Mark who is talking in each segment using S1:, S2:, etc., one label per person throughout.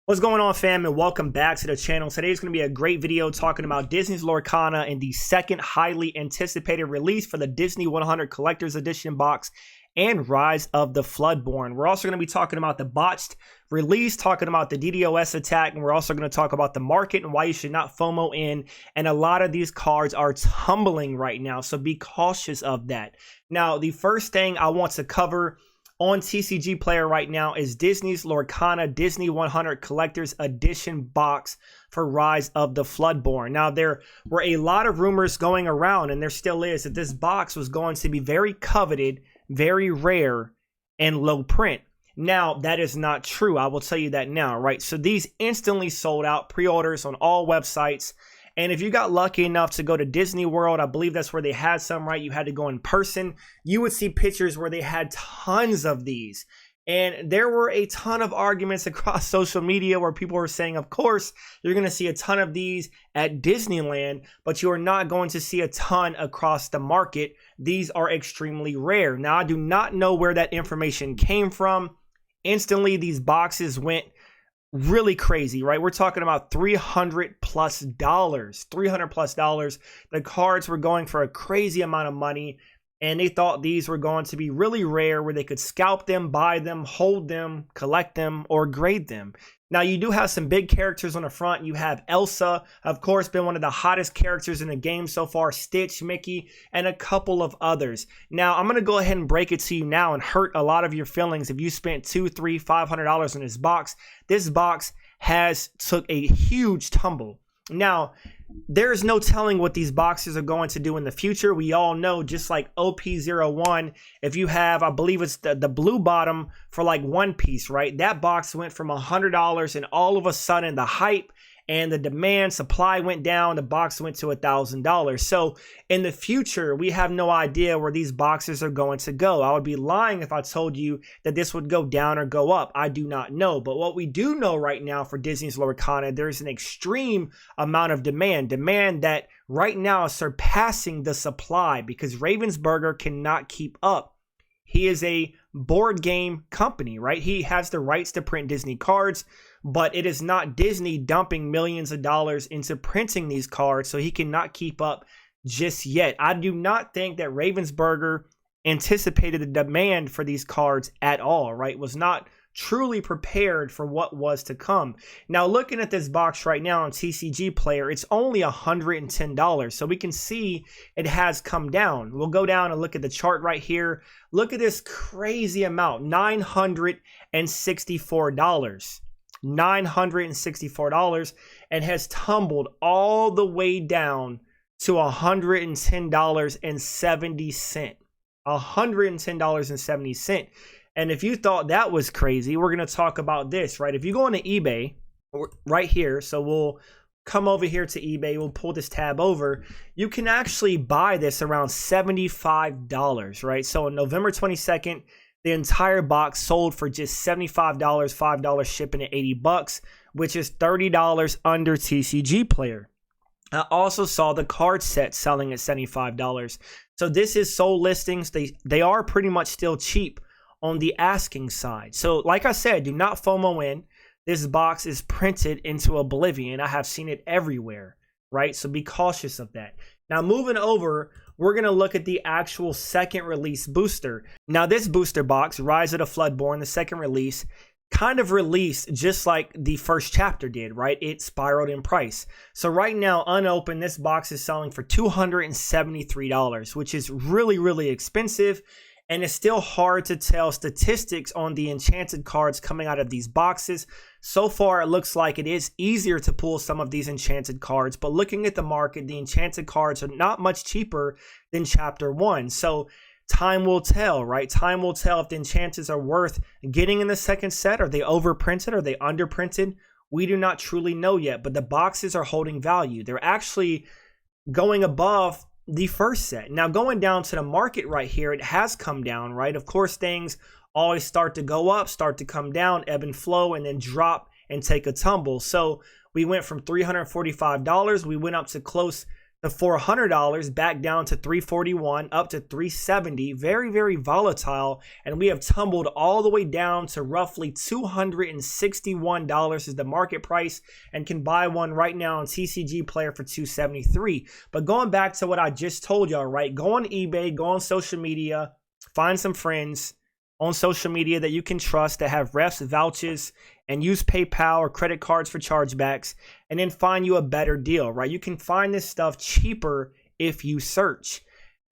S1: What's going on, fam, and welcome back to the channel. Today is going to be a great video talking about Disney's Lorcana and the second highly anticipated release for the Disney 100 Collector's Edition box and Rise of the Floodborn. We're also going to be talking about the botched release, talking about the DDoS attack, and we're also going to talk about the market and why you should not FOMO in. And a lot of these cards are tumbling right now, so be cautious of that. Now, the first thing I want to cover on TCG Player right now is Disney's Lorcana Disney 100 Collector's Edition box for Rise of the Floodborn. Now, there were a lot of rumors going around, and there still is, that this box was going to be very coveted, very rare, and low print. Now, that is not true. I will tell you that now, right? So these instantly sold out, pre-orders on all websites. And if you got lucky enough to go to Disney World, I believe that's where they had some, right? You had to go in person. You would see pictures where they had tons of these. And there were a ton of arguments across social media where people were saying, of course, you're going to see a ton of these at Disneyland, but you are not going to see a ton across the market. These are extremely rare. Now, I do not know where that information came from. Instantly, these boxes went really crazy, right? We're talking about $300+ $300+. The cards were going for a crazy amount of money, and they thought these were going to be really rare, where they could scalp them, buy them, hold them, collect them, or grade them. Now, you do have some big characters on the front. You have Elsa, of course, been one of the hottest characters in the game so far, Stitch, Mickey, and a couple of others. Now, I'm going to go ahead and break it to you now and hurt a lot of your feelings if you spent $200, $300, $500 on this box. This box has took a huge tumble. Now, there's no telling what these boxes are going to do in the future. We all know, just like OP01, if you have, I believe it's the blue bottom for like One Piece, right? That box went from $100, and all of a sudden the hype and the demand supply went down. The box went to $1,000. So in the future, we have no idea where these boxes are going to go. I would be lying if I told you that this would go down or go up. I do not know. But what we do know right now for Disney's Lorcana, there's an extreme amount of demand that right now is surpassing the supply, because Ravensburger cannot keep up. He is a board game company, right? He has the rights to print Disney cards, but it is not Disney dumping millions of dollars into printing these cards, so he cannot keep up just yet. I do not think that Ravensburger anticipated the demand for these cards at all, right? Was not truly prepared for what was to come. Now, looking at this box right now on TCG Player, it's only $110. So we can see it has come down. We'll go down and look at the chart right here. Look at this crazy amount, $964. $964, and has tumbled all the way down to $110.70. $110.70. And if you thought that was crazy, we're going to talk about this, right? If you go into eBay right here, so we'll come over here to eBay, we'll pull this tab over, you can actually buy this around $75, right? So on November 22nd, the entire box sold for just $75, $5 shipping at $80, which is $30 under TCG Player. I also saw the card set selling at $75. So this is sold listings. They are pretty much still cheap on the asking side. So like I said, do not FOMO in. This box is printed into oblivion. I have seen it everywhere, right? So be cautious of that. Now, moving over, we're going to look at the actual second release booster. Now, this booster box, Rise of the Floodborn, the second release, kind of released just like the first chapter did, right? It spiraled in price. So right now, unopened, this box is selling for $273, which is really, really expensive. And it's still hard to tell statistics on the enchanted cards coming out of these boxes. So far, it looks like it is easier to pull some of these enchanted cards. But looking at the market, the enchanted cards are not much cheaper than Chapter 1. So time will tell, right? Time will tell if the enchanteds are worth getting in the second set. Are they overprinted? Are they underprinted? We do not truly know yet. But the boxes are holding value. They're actually going above the first set. Now, going down to the market right here, it has come down, right? Of course, things always start to go up, start to come down, ebb and flow, and then drop and take a tumble. So we went from $345, we went up to close to $400, back down to $341, up to $370. Very, very volatile. And we have tumbled all the way down to roughly $261 is the market price, and can buy one right now on TCG Player for $273. But going back to what I just told y'all, right? Go on eBay, go on social media, find some friends on social media that you can trust that have refs, vouchers, and use PayPal or credit cards for chargebacks, and then find you a better deal, right? You can find this stuff cheaper if you search.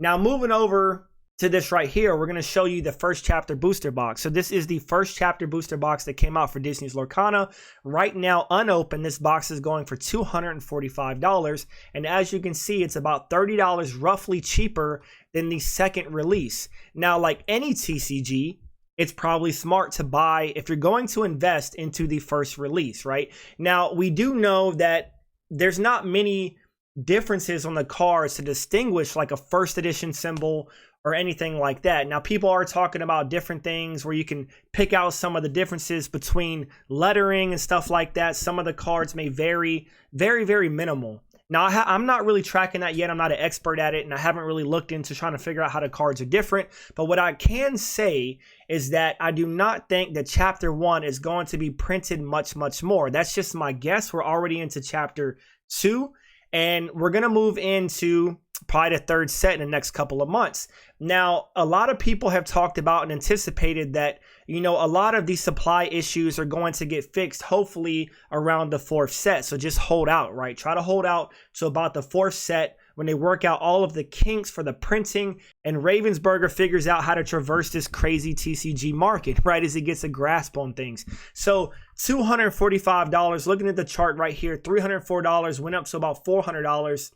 S1: Now, moving over to this right here, we're going to show you the first chapter booster box. So this is the first chapter booster box that came out for Disney's Lorcana. Right now, unopened, this box is going for $245. And as you can see, it's about $30 roughly cheaper than the second release. Now, like any TCG, it's probably smart to buy if you're going to invest into the first release, right? Now, we do know that there's not many differences on the cards to distinguish like a first edition symbol or anything like that. Now, people are talking about different things where you can pick out some of the differences between lettering and stuff like that. Some of the cards may vary, very, very minimal. Now, I'm not really tracking that yet. I'm not an expert at it, and I haven't really looked into trying to figure out how the cards are different. But what I can say is that I do not think that Chapter 1 is going to be printed much, much more. That's just my guess. We're already into Chapter 2, and we're going to move into probably the third set in the next couple of months. Now, a lot of people have talked about and anticipated that, you know, a lot of these supply issues are going to get fixed, hopefully around the fourth set. So just hold out, right? Try to hold out to about the fourth set when they work out all of the kinks for the printing, and Ravensburger figures out how to traverse this crazy TCG market, right, as he gets a grasp on things. So $245, looking at the chart right here, $304, went up to about $400,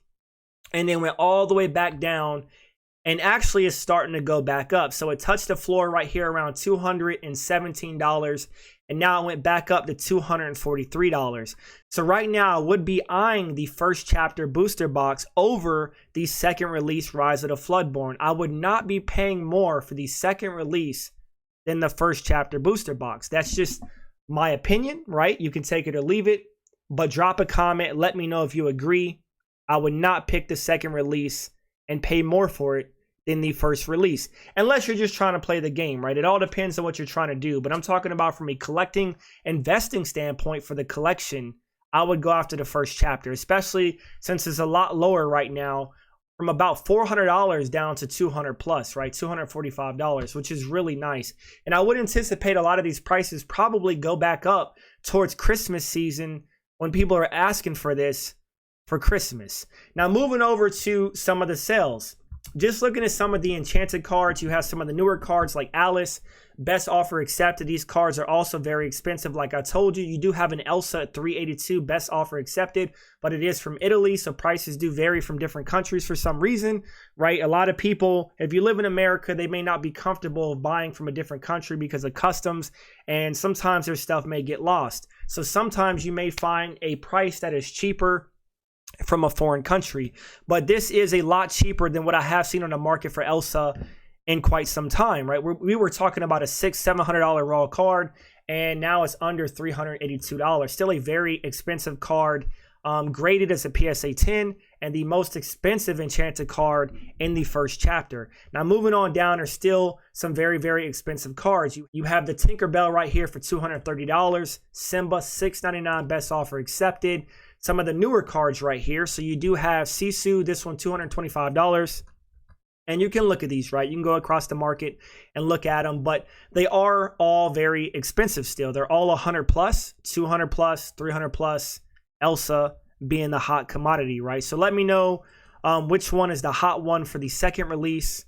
S1: and then went all the way back down, and actually is starting to go back up. So it touched the floor right here around $217, and now it went back up to $243. So right now I would be eyeing the first chapter booster box over the second release Rise of the Floodborn. I would not be paying more for the second release than the first chapter booster box. That's just my opinion, right? You can take it or leave it, but drop a comment. Let me know if you agree. I would not pick the second release and pay more for it than the first release, unless you're just trying to play the game, right? It all depends on what you're trying to do, but I'm talking about from a collecting, investing standpoint for the collection, I would go after the first chapter, especially since it's a lot lower right now, from about $400 down to $200 plus, right? $245, which is really nice. And I would anticipate a lot of these prices probably go back up towards Christmas season when people are asking for this for Christmas. Now, moving over to some of the sales, just looking at some of the enchanted cards, you have some of the newer cards like Alice, best offer accepted. These cards are also very expensive. Like I told you, you do have an Elsa at $382, best offer accepted, but it is from Italy, so prices do vary from different countries for some reason, right? A lot of people, if you live in America, they may not be comfortable buying from a different country because of customs, and sometimes their stuff may get lost. So sometimes you may find a price that is cheaper from a foreign country, but this is a lot cheaper than what I have seen on the market for Elsa in quite some time, right? We were talking about a $600-700 raw card, and now it's under $382. Still a very expensive card, graded as a PSA 10, and the most expensive enchanted card in the first chapter. Now, moving on down are still some very, very expensive cards. You have the Tinkerbell right here for $230, Simba $699, best offer accepted. Some of the newer cards right here. So you do have Sisu, this one $225. And you can look at these, right? You can go across the market and look at them, but they are all very expensive still. They're all 100 plus, 200 plus, 300 plus, Elsa being the hot commodity, right? So let me know which one is the hot one for the second release.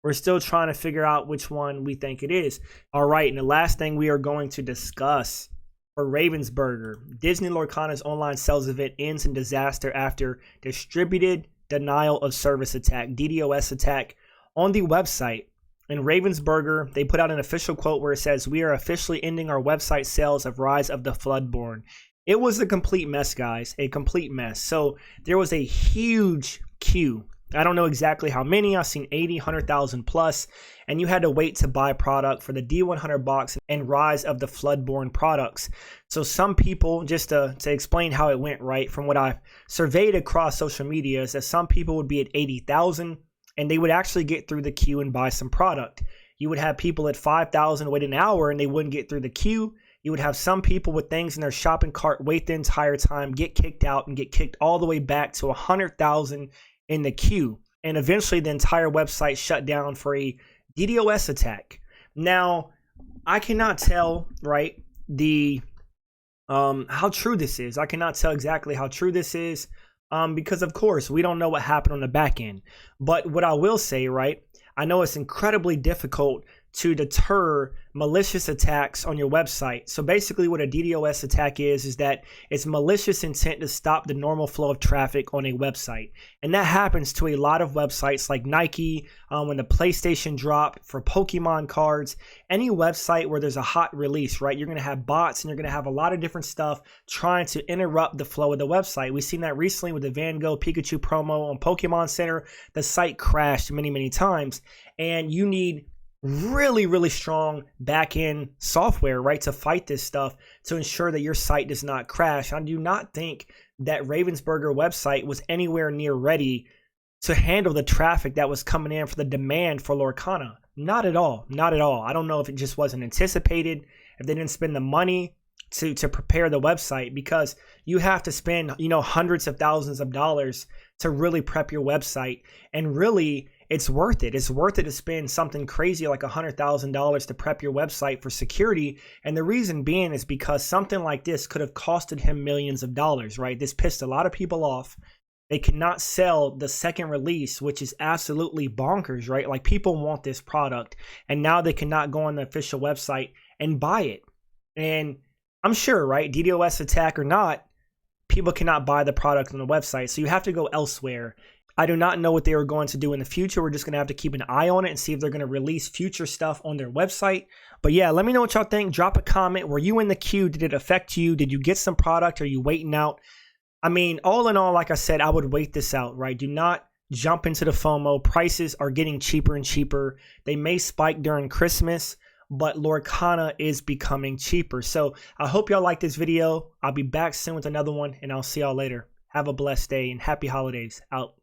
S1: We're still trying to figure out which one we think it is. All right, and the last thing we are going to discuss for Ravensburger, Disney Lorcana's online sales event ends in disaster after distributed denial of service attack, DDoS attack, on the website. In Ravensburger, they put out an official quote where it says, "We are officially ending our website sales of Rise of the Floodborn." It was a complete mess, guys, a complete mess. So there was a huge queue I don't know exactly how many. I've seen 80, 100,000 plus, and you had to wait to buy product for the D100 box and rise of the Floodborn products. So some people, just to explain how it went, right, from what I've surveyed across social media, is that some people would be at 80,000 and they would actually get through the queue and buy some product. You would have people at 5,000 wait an hour and they wouldn't get through the queue. You would have some people with things in their shopping cart wait the entire time, get kicked out, and get kicked all the way back to 100,000 in the queue. And eventually the entire website shut down for a DDoS attack. Now, I cannot tell, right, how true this is. I cannot tell exactly how true this is because, of course, we don't know what happened on the back end. But what I will say, right, I know it's incredibly difficult to deter malicious attacks on your website. So basically what a DDoS attack is that it's malicious intent to stop the normal flow of traffic on a website. And that happens to a lot of websites like Nike, when the PlayStation dropped, for Pokemon cards, any website where there's a hot release, right? You're going to have bots and you're going to have a lot of different stuff trying to interrupt the flow of the website. We've seen that recently with the Van Gogh Pikachu promo on Pokemon Center. The site crashed many, many times, and you need really strong back-end software, right, to fight this stuff, to ensure that your site does not crash. I do not think that Ravensburger website was anywhere near ready to handle the traffic that was coming in for the demand for Lorcana. Not at all. Not at all. I don't know if it just wasn't anticipated, if they didn't spend the money to prepare the website, because you have to spend, hundreds of thousands of dollars to really prep your website. And really, it's worth it. It's worth it to spend something crazy like $100,000 to prep your website for security. And the reason being is because something like this could have costed him millions of dollars, right? This pissed a lot of people off. They cannot sell the second release, which is absolutely bonkers, right? Like, people want this product, and now they cannot go on the official website and buy it. And I'm sure, right, DDoS attack or not, people cannot buy the product on the website. So you have to go elsewhere. I do not know what they are going to do in the future. We're just going to have to keep an eye on it and see if they're going to release future stuff on their website. But yeah, let me know what y'all think. Drop a comment. Were you in the queue? Did it affect you? Did you get some product? Are you waiting out? I mean, all in all, like I said, I would wait this out, right? Do not jump into the FOMO. Prices are getting cheaper and cheaper. They may spike during Christmas, but Lorcana is becoming cheaper. So I hope y'all like this video. I'll be back soon with another one, and I'll see y'all later. Have a blessed day and happy holidays. Out.